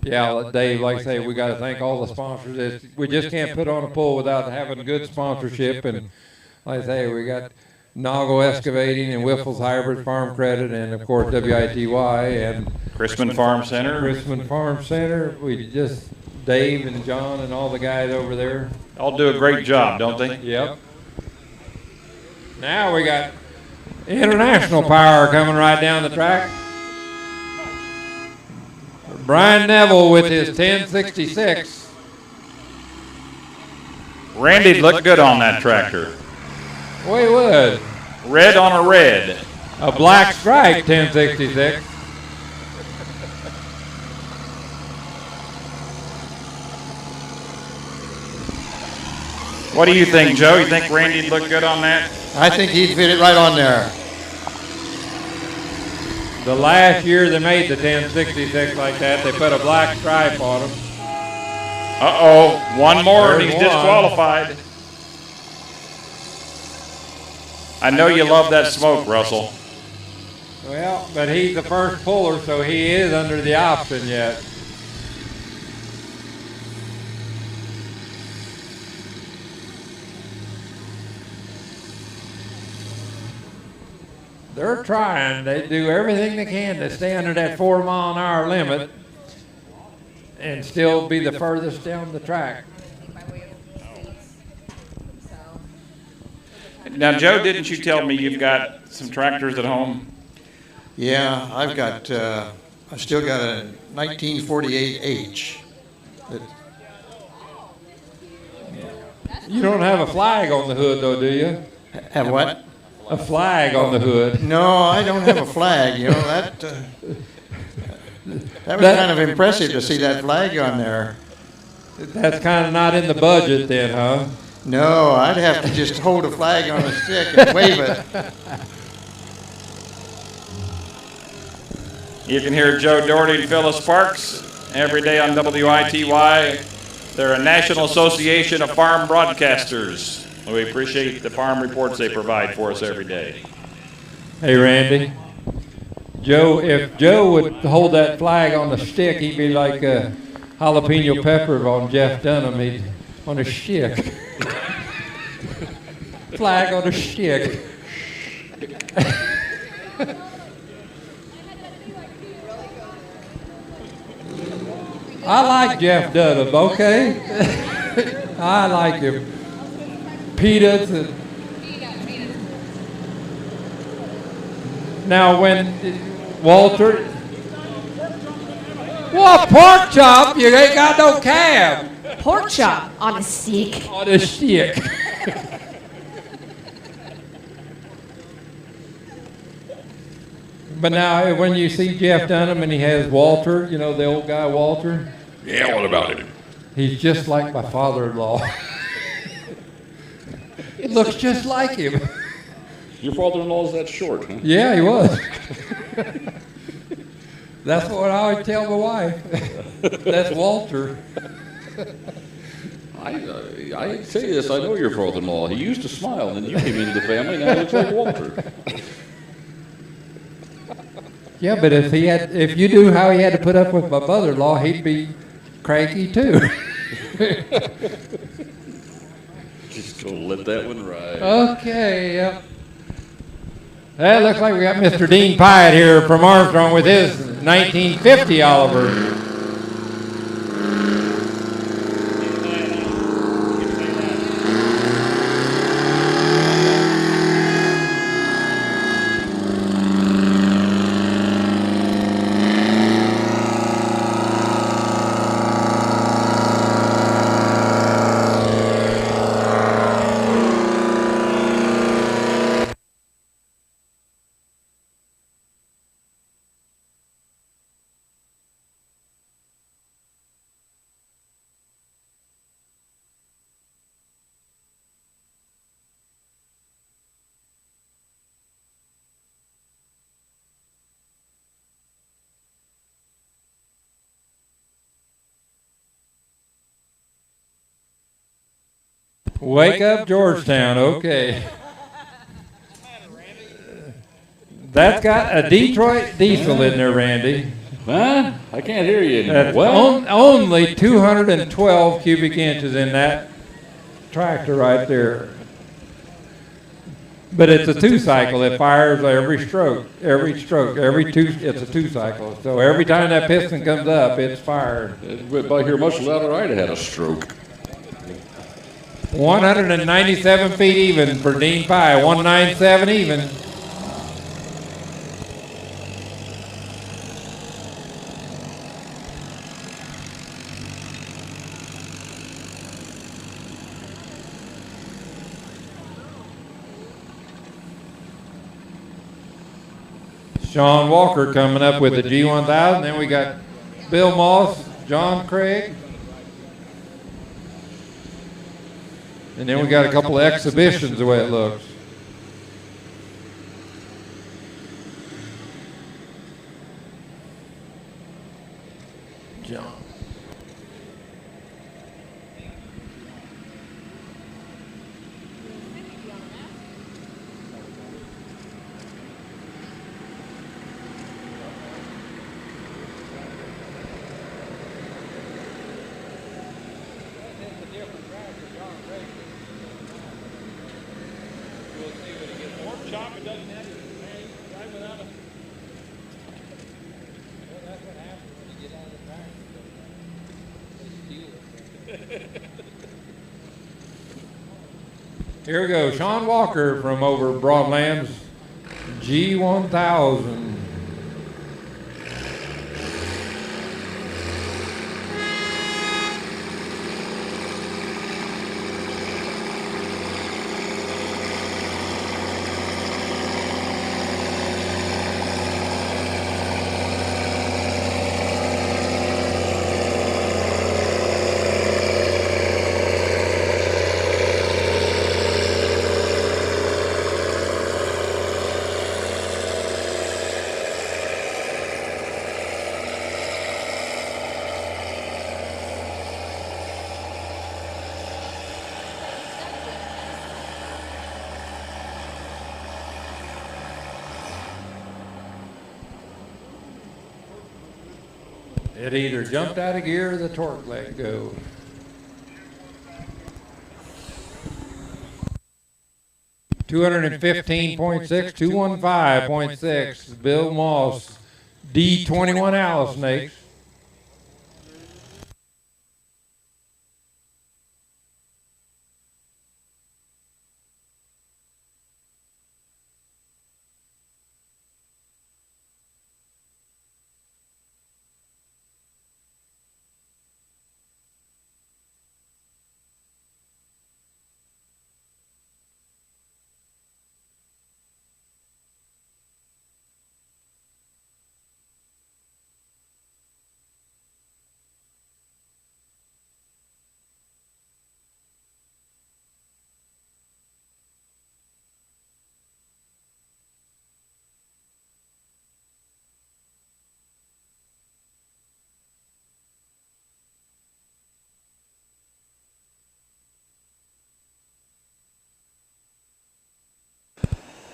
Yeah, Dave, like I say, we got to thank all the sponsors. We just can't put on a pull without having good sponsorship. And like I say, we got Nago Excavating and Whiffles Hybrid Farm Credit, and of course WITY and Chrisman Farm Center. Chrisman Farm Center. We just Dave and John and all the guys over there All do a great job, don't they? Yep. Now we got international power coming right down the track. Brian Neville with his 1066. Randy looked good on that tractor. We would. Red on a red. A black stripe 1066. What do you think, Joe? You think Randy looked good on that? I think he'd fit it right on there. The last year they made the 1066 like that, they put a black stripe on them. Uh-oh, one more and he's disqualified. I know you love that smoke, Russell. Well, but he's the first puller, so he is under the option yet. They're trying. They do everything they can to stay under that 4-mile-an-hour limit and still be the furthest down the track. Now, Joe, didn't you tell me you've got some tractors at home? Yeah, I've still got a 1948H. You don't have a flag on the hood, though, do you? Have what? A flag on the hood. No, I don't have a flag. You know, that was kind of impressive to see that flag on there. That's kind of not in the budget then, huh? No, I'd have to just hold a flag on a stick and wave it. You can hear Joe Doherty and Phyllis Sparks every day on WITY. They're a National Association of Farm Broadcasters. We appreciate the farm reports they provide for us every day. Hey, Randy. Joe, if Joe would hold that flag on the stick, he'd be like a jalapeno pepper on Jeff Dunham. He'd on a stick. Flag on a stick. I like Jeff Dunham, okay? I like him. Peanuts and now when Walter, what pork chop? You ain't got no cab. Pork chop on a stick. On a stick. But now when you see Jeff Dunham and he has Walter, you know the old guy Walter. Yeah, what about him? He's just like my father-in-law. It looks just like him. Your father-in-law's that short, huh? Yeah, he was. That's what I always tell my wife. That's Walter. I say this, I know your father-in-law. He used to smile, and then you came into the family, now he looks like Walter. Yeah, but if you knew how he had to put up with my mother-in-law, he'd be cranky too. Just go let that one ride. Okay, yep. That looks like we got Mr. Dean Pyatt here from Armstrong with his 1950 Oliver. Wake up, Georgetown. Okay. That's got a Detroit diesel in there, Randy. Huh? I can't hear you anymore. That's What? only 212 cubic inches in that tractor right there. But it's a two-cycle. It fires every stroke, it's a two-cycle. So every time that piston comes up, it's fired. If I hear much louder, I'd have had a stroke. 197 feet even for Dean Pye, 197 even. Sean Walker coming up with the G1000. Then we got Bill Moss, John Craig. And then we got a couple of exhibitions the way it looks. John. Here we go, Sean Walker from over Broadlands, G1000. It either jumped out of gear or the torque let go. $215.6, 215.6. Bill Moss, D21 Owl Snakes.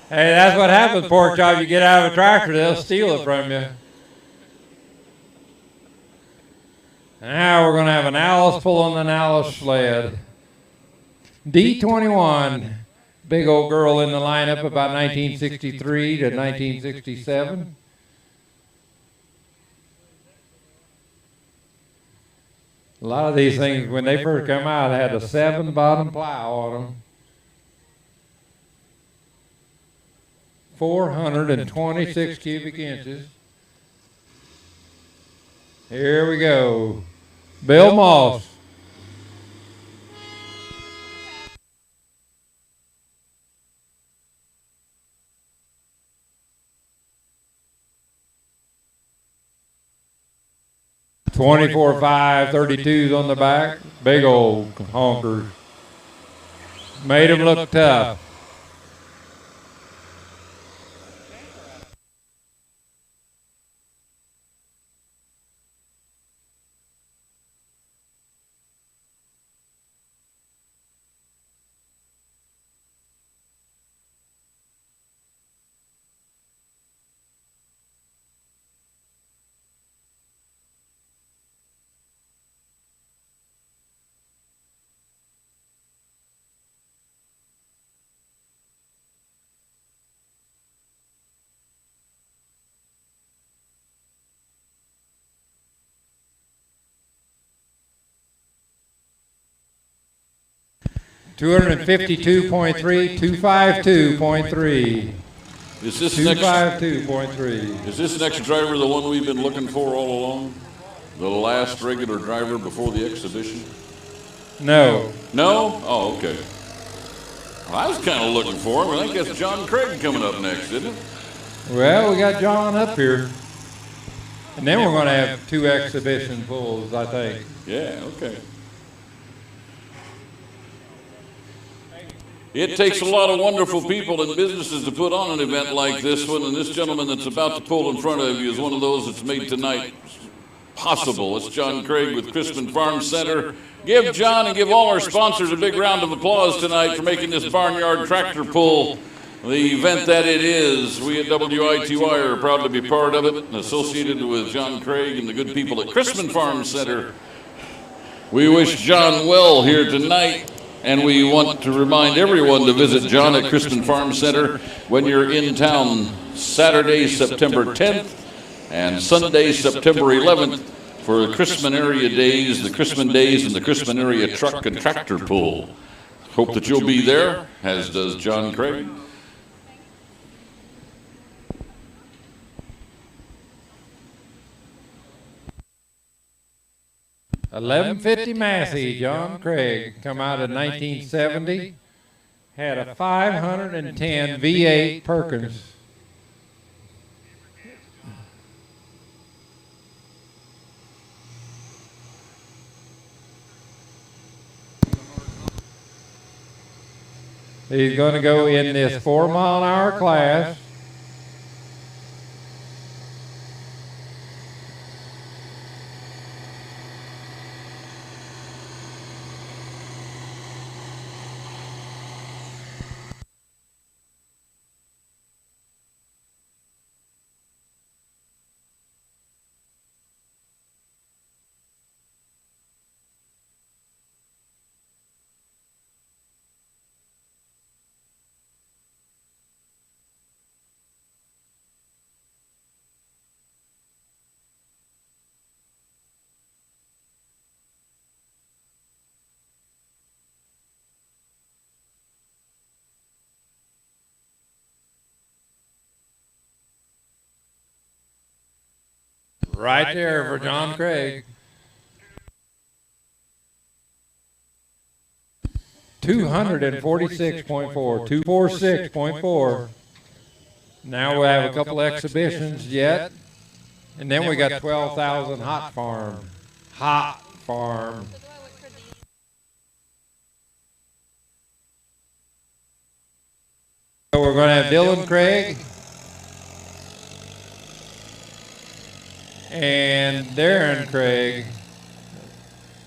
Hey, that's what happens, pork chop. You get out of a tractor, they'll steal it from you. Now we're going to have an Alice pulling an Alice sled. D21, big old girl in the lineup about 1963 to 1967. A lot of these things, when they first come out, had a 7-bottom plow on them. 426 cubic inches. Here we go. Bill Moss. $24.5, 32s on the back. Big old honkers. Made them look tough. 252.3, 252.3. Is this next? 252.3. Is this next driver the one we've been looking for all along? The last regular driver before the exhibition? No. No? Oh, okay. Well, I was kind of looking for him. I think that's John Craig coming up next, isn't it? Well, we got John up here. And then we're going to have 2 exhibition pulls, I think. Yeah, okay. It takes a lot of wonderful people and businesses to put on an event like this one, and this gentleman that's about to pull in front of you is one of those that's made tonight possible. It's John Craig with Crispin Farm Center. Give John and give all our sponsors a big round of applause tonight for making this Barnyard tractor pull the event that it is. We at WITY are proud to be part of it and associated with John Craig and the good people at Crispin Farm Center. We wish John well here tonight, and we want to remind everyone to visit John at Crispin Farm Center when you're in town Saturday, September 10th and Sunday, September 11th for the Crispin Area Days, the Crispin Days, and the Crispin Area Truck and Tractor Pull. Hope that you'll be there, as does John Craig. $11.50 Massey, John Craig, come out in 1970, had a 510 V8 Perkins. He's going to go in this 4-mile-an-hour class. Right there for John Craig. 246.4, 246.4. Now we have a couple exhibitions yet. And then we got 12,000 Hot Farm. Hot Farm. So we're going to have Dylan Craig and Darren Craig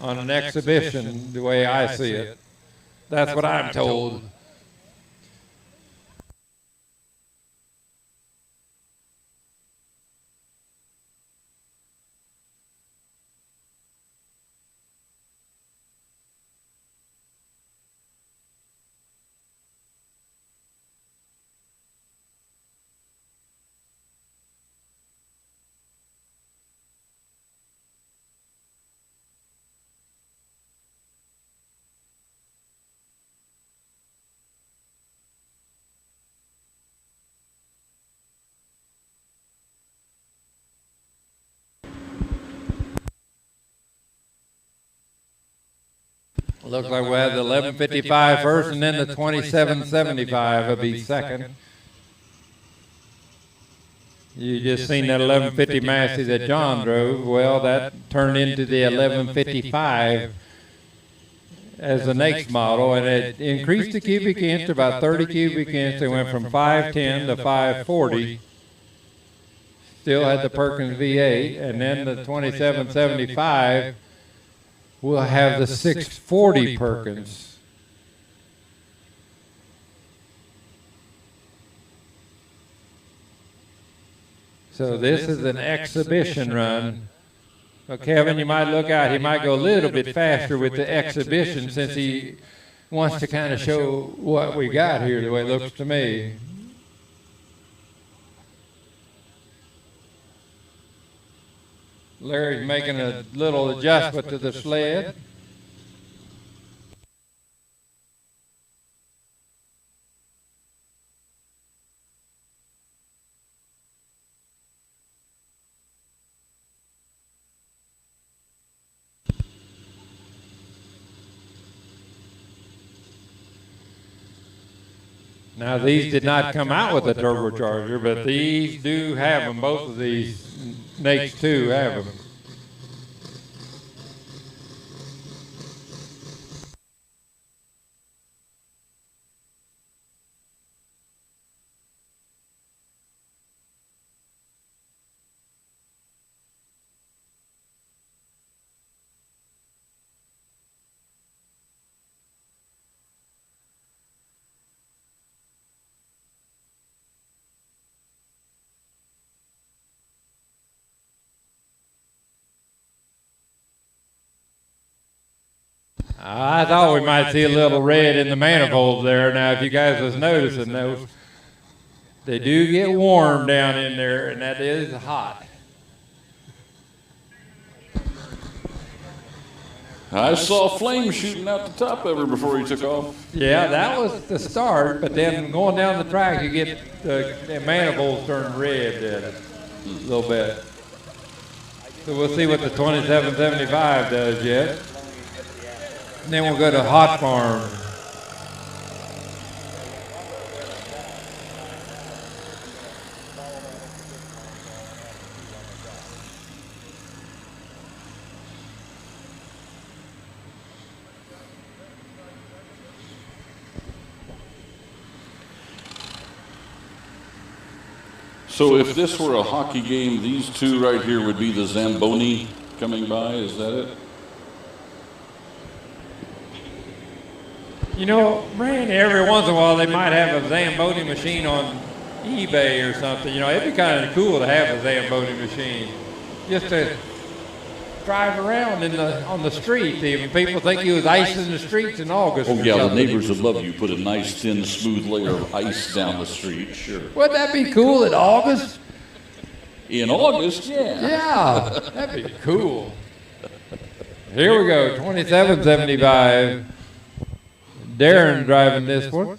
on an exhibition, the way I see it. That's what I'm told. Looks like we'll have the 1155 first and then the 2775 will be second. You just seen that 1150 Massey that John drove. Well, that turned into the 1155 as the next model, and it increased the cubic inch to about 30 cubic inch. They went from 510 to 540. Still had the Perkins V8, and then the 2775 will have the 640 Perkins. So this is an exhibition run. So Kevin, you might look out. He might go a little bit faster with the exhibition since he wants to kind of show what we got here, the way it looks to me. Larry's making a little adjustment to the sled. Now these did not come out with a turbocharger, but these do have them. Both of these Nakes 2 have them. I thought we might see a little red in the manifolds there. Now, if you guys was noticing those, they do get warm down in there, and that is hot. I saw flames shooting out the top of her before he took off. Yeah, that was the start, but then going down the track, you get the manifolds turn red a little bit. So we'll see what the 2775 does yet. And then we'll go to Hot Farm. So if this were a hockey game, these two right here would be the Zamboni coming by, is that it? You know, Randy, every once in a while they might have a Zamboni machine on eBay or something. You know, it'd be kind of cool to have a Zamboni machine. Just to drive around on the street. Even people think you was icing the streets in August. Oh yeah, the neighbors would love you put a nice thin smooth layer of ice down the street, sure. Wouldn't that be cool in August? In August, yeah. Yeah, that'd be cool. Here we go, 2775. Darren driving this one.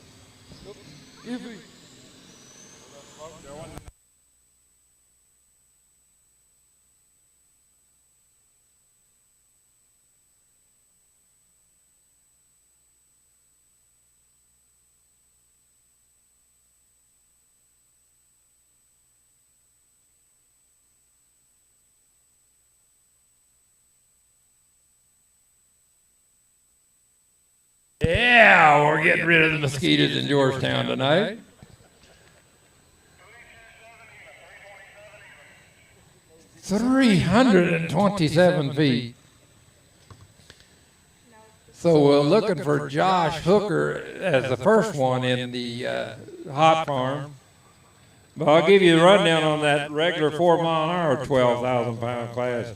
Yeah, we're getting rid of the mosquitoes in Georgetown tonight. $327 feet. So we're looking for Josh Hooker as the first one in the Hot Farm. But I'll give you the rundown on that regular 4 mile an hour, 12,000 pound class.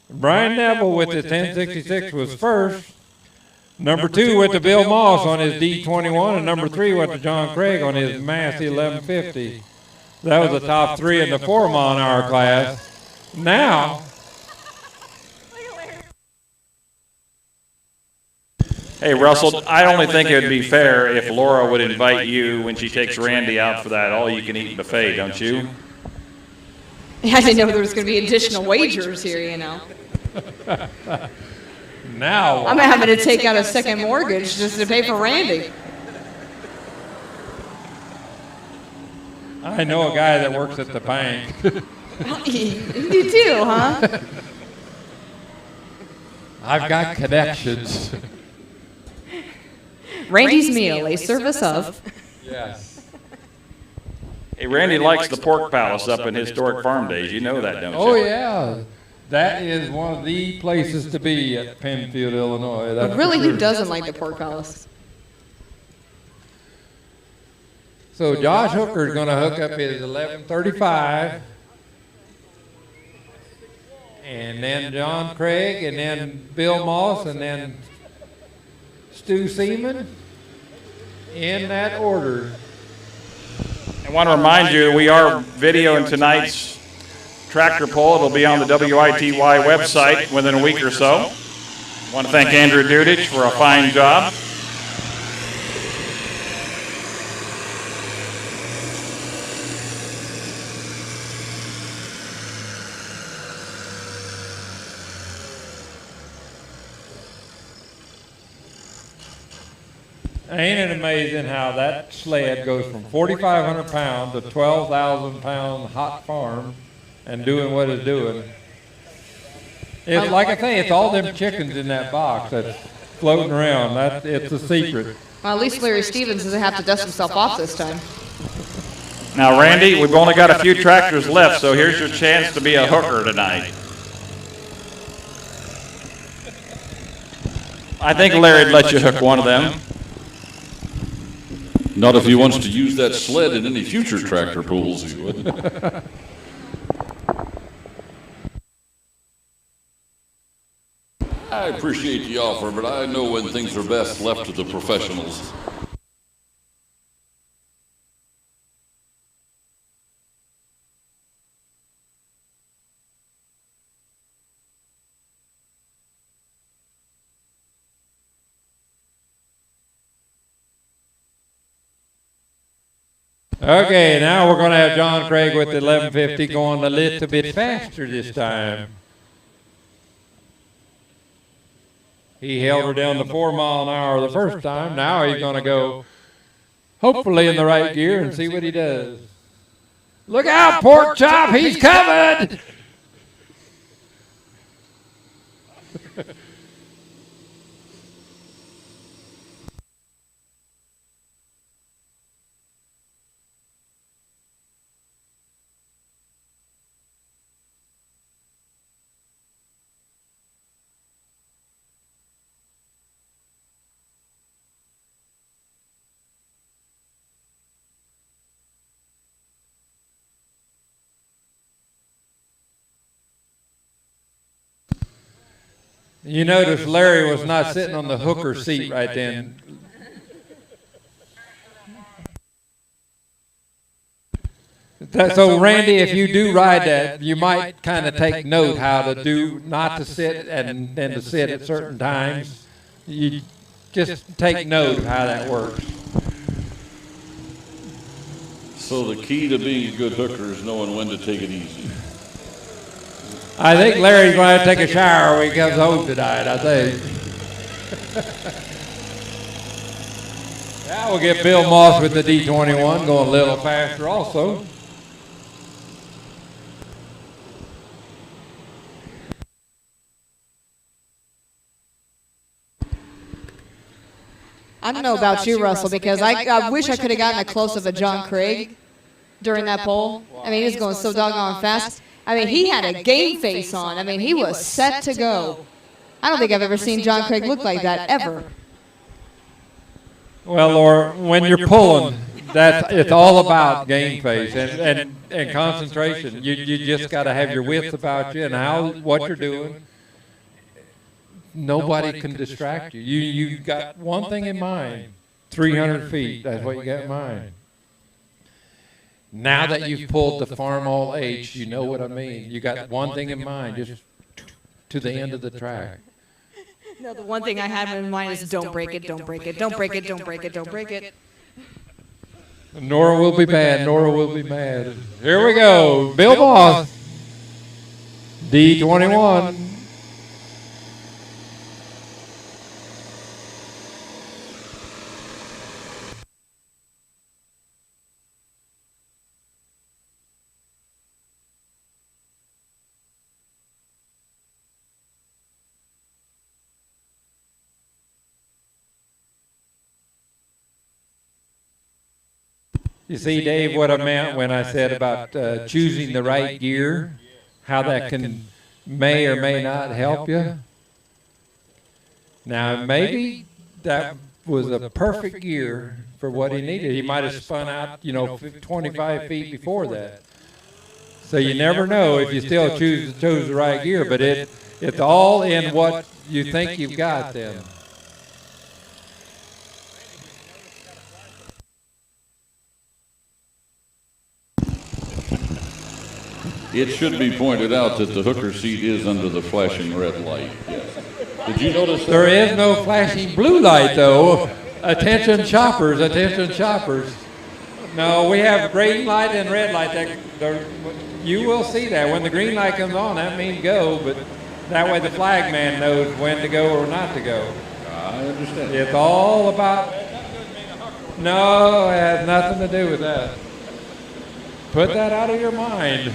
Brian Neville with his 1066 was first. Number 2 went to Bill Moss on his D21, and number 3 went to John Craig on his Massey 1150. That was the top 3 in the 4 mile an hour class. Now, Hey, Russell, I only think it would be fair if Laura would invite you when she takes Randy out for that all-you-can-eat buffet, don't you? I didn't know there was going to be additional wagers here, you know. now I'm having to take out a second mortgage just to pay for Randy. I know a guy that works at the bank. You do, huh? I've got connections. Randy's meal, a service of. Yes. Hey, Randy likes the pork palace up in historic farm days. You know that, don't you? Oh, yeah. That is one of the places to be at Penfield, Illinois. But really, who doesn't like the pork palace? So Josh Hooker is going to hook up his 1135. And then John Craig, and then Bill Moss, and then Stu Seaman, in that order. I want to remind you, we are videoing tonight's tractor pull. It'll be on the WITY website within a week or so. I want to thank Andrew Dudich for a fine job. Ain't it amazing how that sled goes from 4,500 pounds to 12,000 pound hot farm and doing what it's doing? It's like I say, it's all them chickens in that box that's floating around. It's a secret. Well, at least Larry Stevens doesn't have to dust himself off this time. Now, Randy, we've only got a few tractors left, so here's your chance to be a hooker tonight. I think Larry'd let you hook one of them. Not if he wants to use that sled in any future tractor pulls, he would. I appreciate the offer, but I know when things are best left to the professionals. Okay, now we're going to have John Craig with the 1150 going a little bit faster this time. He held her down to 4 miles an hour the first time. Now he's going to go, hopefully, in the right gear and see what he does. Look out, pork chop, he's coming! You notice Larry was not sitting on the hooker seat right then. So Randy, if you do ride that, you might kind of take note how to do, not to sit and then to sit at certain times. You just take note of how that works. So the key to being a good hooker is knowing when to take it easy. I think Larry's going to take a shower when he comes home tonight, I think. Now we'll get Bill Moss with the D21 going a little faster also. I don't know about you, Russell, because I wish I could have gotten a close-up of John Craig during that pole. I mean, he was going so doggone fast. I mean, he had a game face on. I mean, he was set to go. I don't think I've ever seen John Craig look like that, ever. Well, Laura, when you're pulling, it's all about game face and concentration. You just got to have your wits about you and what you're doing. Nobody can distract you. You got one thing in mind, 300 feet. That's what you got in mind. Now that you've pulled the farm all H, you know what I mean. You got one thing in mind, just to the end of the track. No, the one thing I have in mind is don't break it, don't break it, don't break it, don't break it, don't break it. Nora will be bad, Nora will be mad. Here we go, Bill Moss, D21. You see, Dave, what I meant when I said about choosing the right gear, how that may or may not help you. Now, maybe that was a perfect gear for what he needed. He might have spun out, 25 feet before that. So you never know if you still chose the right gear, but it's all in what you think you've got then. It should be pointed out that the hooker seat is under the flashing red light. Yes. Did you notice that? There is no flashing blue light, though. Attention shoppers, attention shoppers. No, we have green light and red light. You will see that. When the green light comes on, that means go, but that way the flag man knows when to go or not to go. I understand. It's all about No, it has nothing to do with that. Put that out of your mind.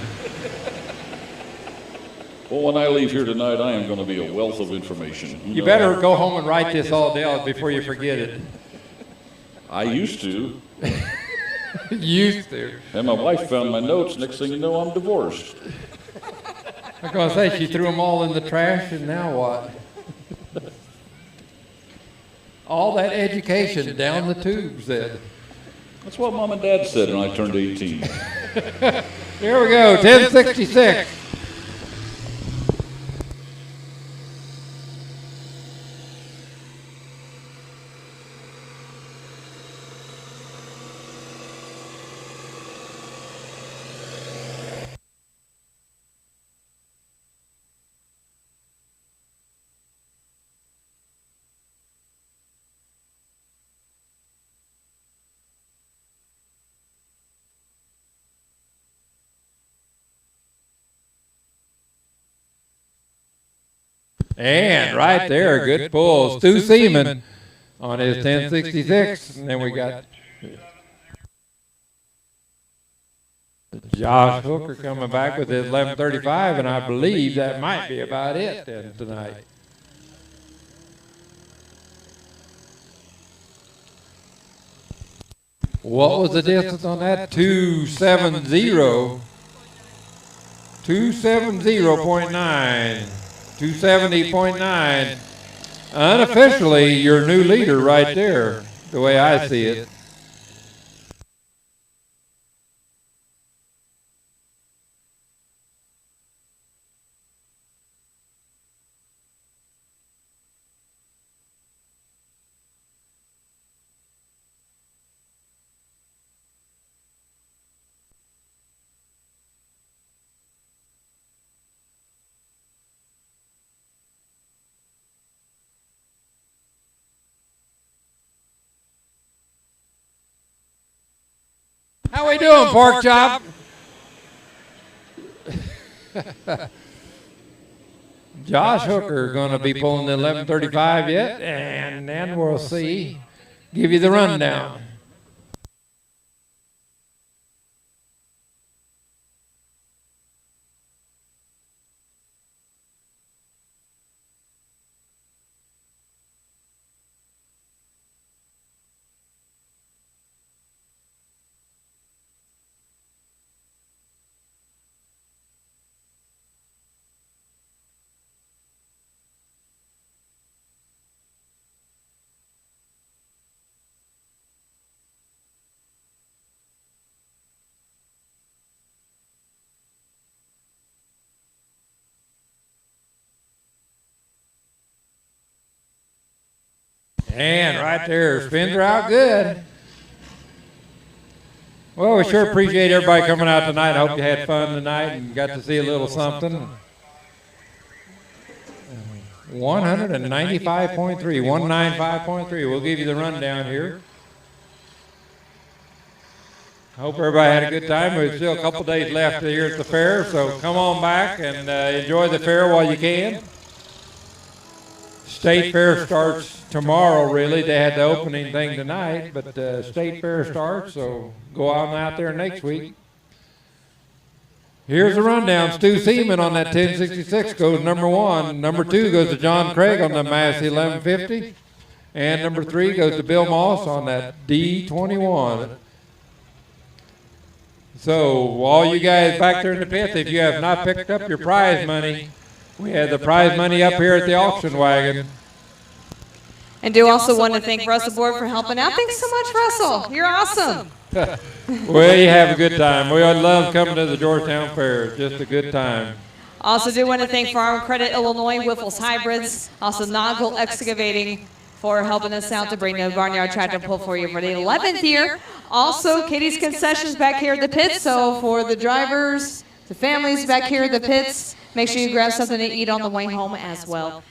Well, when I leave here tonight, I am going to be a wealth of information. You better go home and write this all down before you forget it. I used to. Used to. And my wife found my notes. Next thing you know, I'm divorced. I was going to say, she threw them all in the trash, and now what? All that education down the tubes then. That's what Mom and Dad said when I turned 18. Here we go, 1066. And right there, good pull. Stu Seaman on his 1066. And then we got Josh Hooker coming back with his 1135, and I believe that might be about it then tonight. What was the distance on that? 270. 270.9. 270.9. Unofficially, your new leader right there, the way I see it. How we doing, Pork Chop? Josh Hooker going to be pulling the 1135 yet, and then we'll see. Give you the rundown. And right there, spins her out good. Well, we sure appreciate everybody coming out tonight. I hope you had fun tonight and got to see a little something. 195.3, 195.3. We'll give you the rundown here. I hope everybody had a good time. There's still a couple days left here at the fair, so come on back and enjoy the fair while you can. State Fair starts tomorrow, really. They had the opening thing tonight, but State Fair starts, so go on out there next week. Here's the rundown. Stu Seaman on that 1066 goes number 1. Number 2 goes to John Craig on the Massey 1150. And number 3 goes to Bill Moss on that D21. So all you guys back there in the pits, if you have not picked up your prize money, we had the prize money up here at the auction wagon. And do also want to thank Russell Board for helping out. Thanks so much, Russell. You're awesome. Well, you have a good time. We love coming to the Georgetown Fair. It's just a good time. Also do want to thank Farm Credit Illinois, Whiffles Hybrids, also Noggle Excavating for helping us out to bring the Barnyard tractor pull for you for the 11th year. Also, Katie's Concessions back here at the pits. So for the drivers, the families back here at the pits, make sure you grab something to eat on the way home as well.